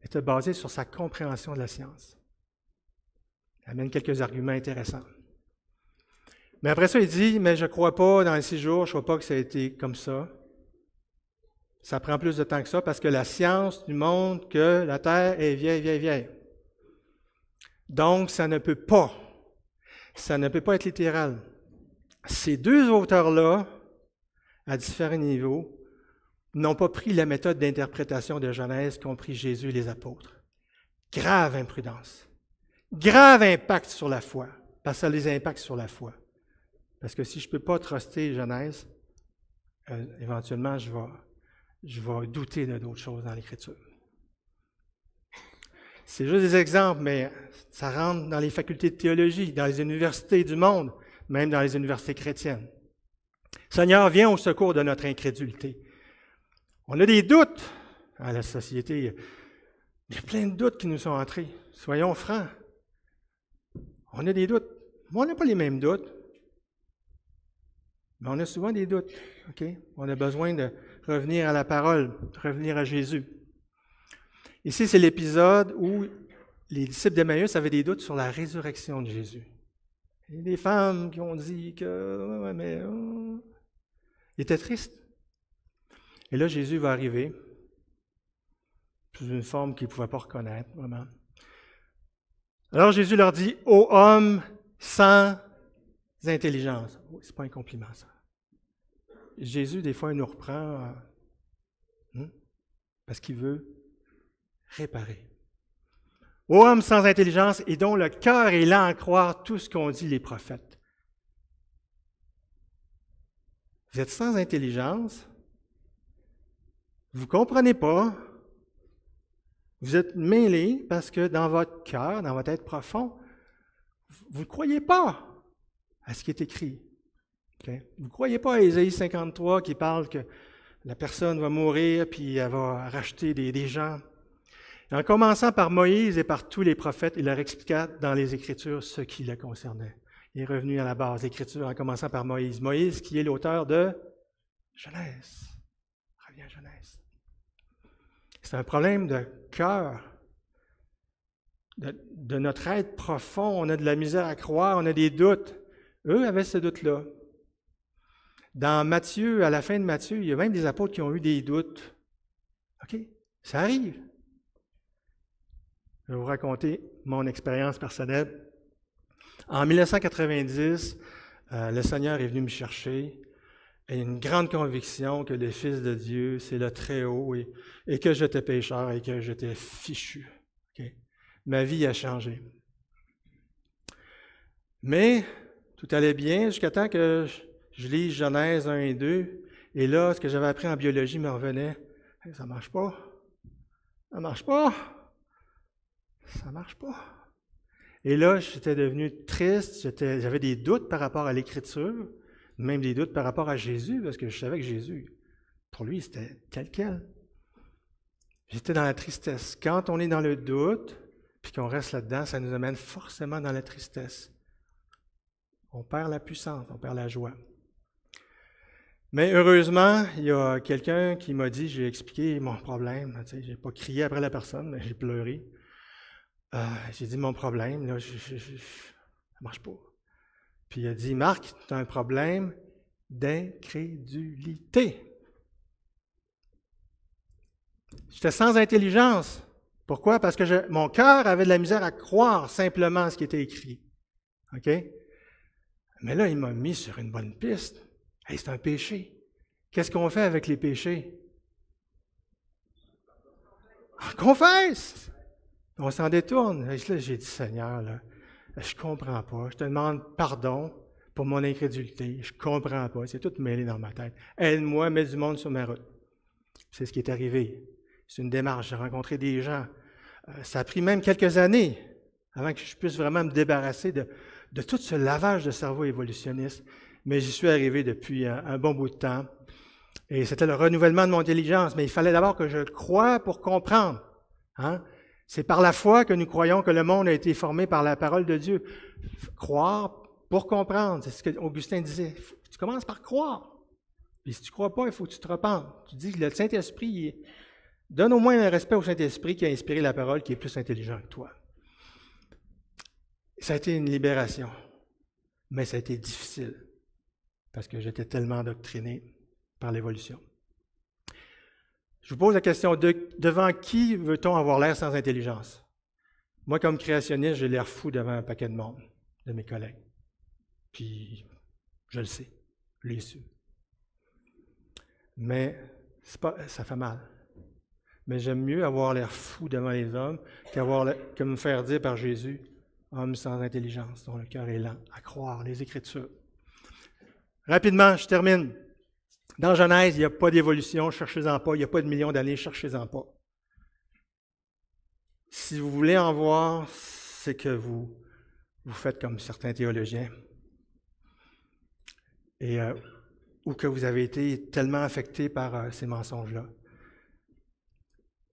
étaient basés sur sa compréhension de la science. Il amène quelques arguments intéressants. Mais après ça, il dit, mais je ne crois pas dans les 6 jours, je ne crois pas que ça a été comme ça. Ça prend plus de temps que ça parce que la science nous montre que la Terre est vieille. Donc, ça ne peut pas être littéral. Ces deux auteurs-là, à différents niveaux, n'ont pas pris la méthode d'interprétation de Genèse qu'ont pris Jésus et les apôtres. Grave imprudence. Grave impact sur la foi, parce que ça les impacte sur la foi. Parce que si je ne peux pas truster Genèse, éventuellement, je vais douter de d'autres choses dans l'Écriture. C'est juste des exemples, mais ça rentre dans les facultés de théologie, dans les universités du monde, même dans les universités chrétiennes. Seigneur, viens au secours de notre incrédulité. On a des doutes à la société. Il y a plein de doutes qui nous sont entrés. Soyons francs. On a des doutes. Mais on n'a pas les mêmes doutes. Mais on a souvent des doutes. Okay? On a besoin de revenir à la parole, revenir à Jésus. Ici, c'est l'épisode où les disciples d'Emmaüs avaient des doutes sur la résurrection de Jésus. Il y a des femmes qui ont dit que... Ils étaient tristes. Et là, Jésus va arriver sous une forme qu'ils ne pouvaient pas reconnaître, vraiment. Alors Jésus leur dit, « Ô homme sans intelligence. » Ce n'est pas un compliment, ça. Jésus, des fois, il nous reprend parce qu'il veut réparer. « Ô homme sans intelligence et dont le cœur est lent à croire tout ce qu'ont dit les prophètes. » Vous êtes sans intelligence, vous ne comprenez pas, vous êtes mêlés parce que dans votre cœur, dans votre être profond, vous ne croyez pas à ce qui est écrit. Okay? Vous ne croyez pas à Ésaïe 53 qui parle que la personne va mourir puis elle va racheter des gens. Et en commençant par Moïse et par tous les prophètes, il leur expliqua dans les Écritures ce qui le concernait. Il est revenu à la base, l'Écriture, en commençant par Moïse. Moïse qui est l'auteur de Genèse. Revient à Genèse. C'est un problème de cœur, de notre être profond. On a de la misère à croire, on a des doutes. Eux avaient ce doute-là. Dans Matthieu, à la fin de Matthieu, il y a même des apôtres qui ont eu des doutes. OK, ça arrive. Je vais vous raconter mon expérience personnelle. En 1990, le Seigneur est venu me chercher. Et une grande conviction que le Fils de Dieu, c'est le Très-Haut et que j'étais pécheur et que j'étais fichu. Okay? Ma vie a changé. Mais tout allait bien jusqu'à temps que je lise Genèse 1 et 2. Et là, ce que j'avais appris en biologie me revenait. Hey, ça ne marche pas. Ça ne marche pas. Ça ne marche pas. Et là, j'étais devenu triste. J'avais des doutes par rapport à l'Écriture. Même des doutes par rapport à Jésus, parce que je savais que Jésus, pour lui, c'était tel quel. J'étais dans la tristesse. Quand on est dans le doute, puis qu'on reste là-dedans, ça nous amène forcément dans la tristesse. On perd la puissance, on perd la joie. Mais heureusement, il y a quelqu'un qui m'a dit, j'ai expliqué mon problème. Tu sais, je n'ai pas crié après la personne, mais j'ai pleuré. J'ai dit mon problème, là, ça ne marche pas. Puis il a dit, Marc, tu as un problème d'incrédulité. J'étais sans intelligence. Pourquoi? Parce que mon cœur avait de la misère à croire simplement ce qui était écrit. OK? Mais là, il m'a mis sur une bonne piste. Hey, c'est un péché. Qu'est-ce qu'on fait avec les péchés? On confesse! On s'en détourne. Et là, j'ai dit, Seigneur, là, je ne comprends pas. Je te demande pardon pour mon incrédulité. Je ne comprends pas. C'est tout mêlé dans ma tête. Aide-moi, mets du monde sur ma route. C'est ce qui est arrivé. C'est une démarche. J'ai rencontré des gens. Ça a pris même quelques années avant que je puisse vraiment me débarrasser de tout ce lavage de cerveau évolutionniste. Mais j'y suis arrivé depuis un bon bout de temps. Et c'était le renouvellement de mon intelligence. Mais il fallait d'abord que je croie pour comprendre. Hein? C'est par la foi que nous croyons que le monde a été formé par la parole de Dieu. Croire pour comprendre, c'est ce qu'Augustin disait. Tu commences par croire. Puis si tu ne crois pas, il faut que tu te repentes. Tu dis que le Saint-Esprit, donne au moins un respect au Saint-Esprit qui a inspiré la parole, qui est plus intelligent que toi. Ça a été une libération, mais ça a été difficile, parce que j'étais tellement endoctriné par l'évolution. Je vous pose la question, devant qui veut-on avoir l'air sans intelligence? Moi, comme créationniste, j'ai l'air fou devant un paquet de monde, de mes collègues. Puis, je le sais, je l'ai su. Mais ça fait mal. Mais j'aime mieux avoir l'air fou devant les hommes que me faire dire par Jésus, homme sans intelligence, dont le cœur est lent à croire les Écritures. Rapidement, je termine. Dans Genèse, il n'y a pas d'évolution, cherchez-en pas. Il n'y a pas de millions d'années, cherchez-en pas. Si vous voulez en voir, c'est que vous faites comme certains théologiens. Ou que vous avez été tellement affecté par ces mensonges-là.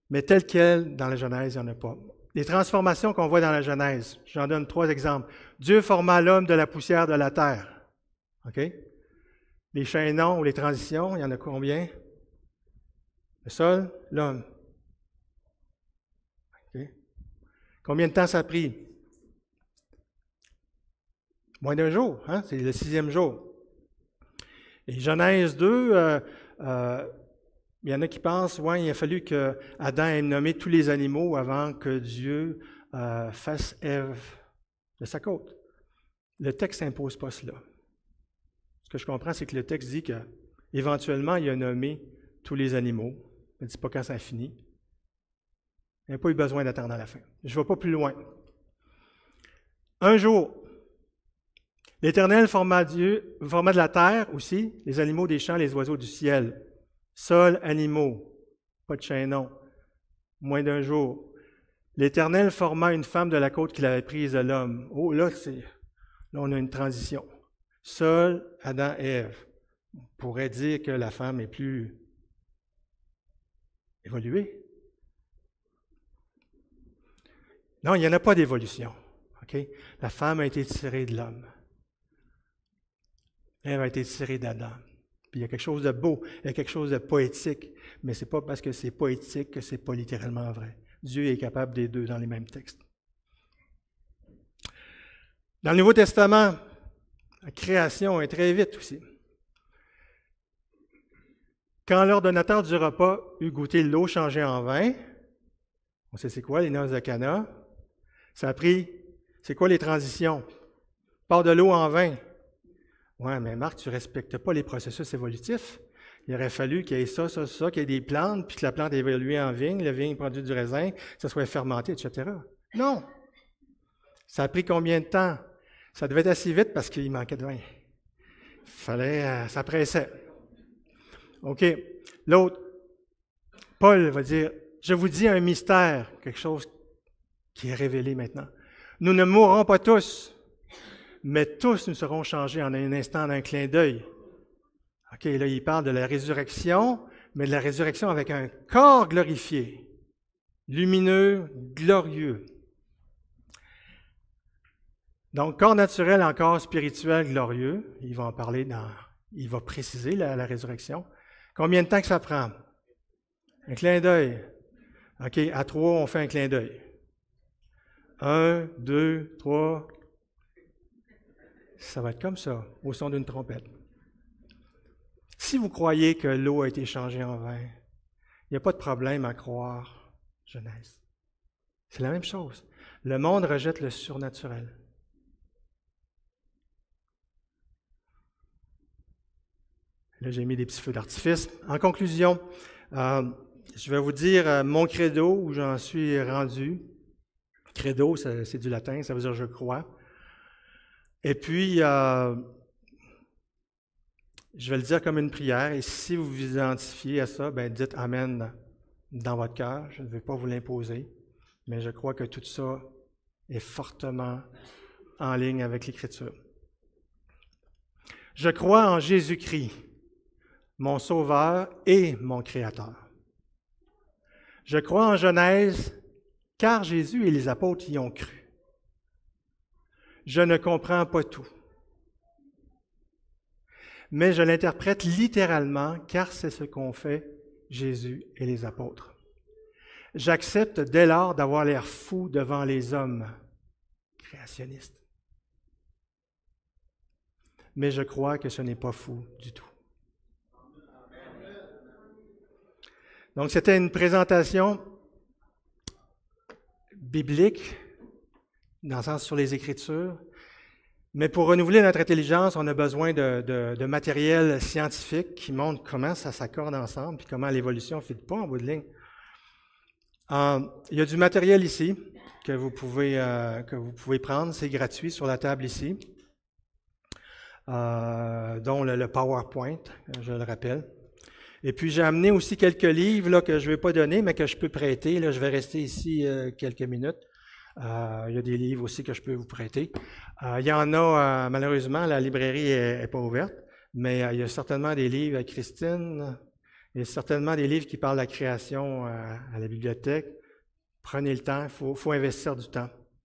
Mais tel quel, dans la Genèse, il n'y en a pas. Les transformations qu'on voit dans la Genèse, j'en donne 3 exemples. Dieu forma l'homme de la poussière de la terre. OK? Les chaînons ou les transitions, il y en a combien? Le sol, l'homme. OK? Combien de temps ça a pris? Moins d'1 jour, hein? C'est le 6e jour. Et Genèse 2, il y en a qui pensent, il a fallu que Adam ait nommé tous les animaux avant que Dieu fasse Ève de sa côte. Le texte n'impose pas cela. Ce que je comprends, c'est que le texte dit qu'éventuellement, il a nommé tous les animaux. Il ne dit pas quand ça a fini. Il n'a pas eu besoin d'attendre à la fin. Je ne vais pas plus loin. Un jour, l'Éternel forma de la terre aussi, les animaux des champs, les oiseaux du ciel. Sol, animaux, pas de chaînon, moins d'1 jour. L'Éternel forma une femme de la côte qu'il avait prise de l'homme. Oh, là, on a une transition. Sol, Adam, Ève. On pourrait dire que la femme est plus évoluée. Non, il n'y en a pas d'évolution. Okay? La femme a été tirée de l'homme. Ève a été tirée d'Adam. Puis il y a quelque chose de beau, il y a quelque chose de poétique, mais ce n'est pas parce que c'est poétique que ce n'est pas littéralement vrai. Dieu est capable des deux dans les mêmes textes. Dans le Nouveau Testament, la création est très vite aussi. Quand l'ordonnateur du repas eut goûté l'eau changée en vin, on sait c'est quoi, les noces de Cana, ça a pris, c'est quoi les transitions? Part de l'eau en vin. Oui, mais Marc, tu ne respectes pas les processus évolutifs. Il aurait fallu qu'il y ait ça, qu'il y ait des plantes, puis que la plante évolue en vigne, la vigne produit du raisin, que ça soit fermenté, etc. Non! Ça a pris combien de temps? Ça devait être assez vite parce qu'il manquait de vin. Ça pressait. OK. L'autre, Paul va dire, je vous dis un mystère, quelque chose qui est révélé maintenant. Nous ne mourrons pas tous, mais tous nous serons changés en un instant, en un clin d'œil. OK, là, il parle de la résurrection, mais de la résurrection avec un corps glorifié, lumineux, glorieux. Donc, corps naturel en corps spirituel glorieux, il va en parler il va préciser la résurrection. Combien de temps que ça prend? Un clin d'œil. OK, à 3, on fait un clin d'œil. 1, 2, 3. Ça va être comme ça, au son d'une trompette. Si vous croyez que l'eau a été changée en vin, il n'y a pas de problème à croire Genèse. C'est la même chose. Le monde rejette le surnaturel. Là, j'ai mis des petits feux d'artifice. En conclusion, je vais vous dire mon credo, où j'en suis rendu. Credo, c'est du latin, ça veut dire « je crois ». Et puis, je vais le dire comme une prière, et si vous vous identifiez à ça, dites « Amen » dans votre cœur. Je ne vais pas vous l'imposer, mais je crois que tout ça est fortement en ligne avec l'Écriture. Je crois en Jésus-Christ, mon Sauveur et mon Créateur. Je crois en Genèse, car Jésus et les apôtres y ont cru. Je ne comprends pas tout, mais je l'interprète littéralement, car c'est ce qu'ont fait Jésus et les apôtres. J'accepte dès lors d'avoir l'air fou devant les hommes créationnistes. Mais je crois que ce n'est pas fou du tout. Donc, c'était une présentation biblique, dans le sens sur les Écritures. Mais pour renouveler notre intelligence, on a besoin de matériel scientifique qui montre comment ça s'accorde ensemble et comment l'évolution ne fit pas en bout de ligne. Il y a du matériel ici que vous pouvez prendre. C'est gratuit sur la table ici, dont le PowerPoint, je le rappelle. Et puis, j'ai amené aussi quelques livres là, que je ne vais pas donner, mais que je peux prêter. Là, je vais rester ici quelques minutes. Il y a des livres aussi que je peux vous prêter. Il y en a, malheureusement, la librairie n'est pas ouverte, mais il y a certainement des livres à Christine. Il y a certainement des livres qui parlent de la création à la bibliothèque. Prenez le temps, il faut investir du temps.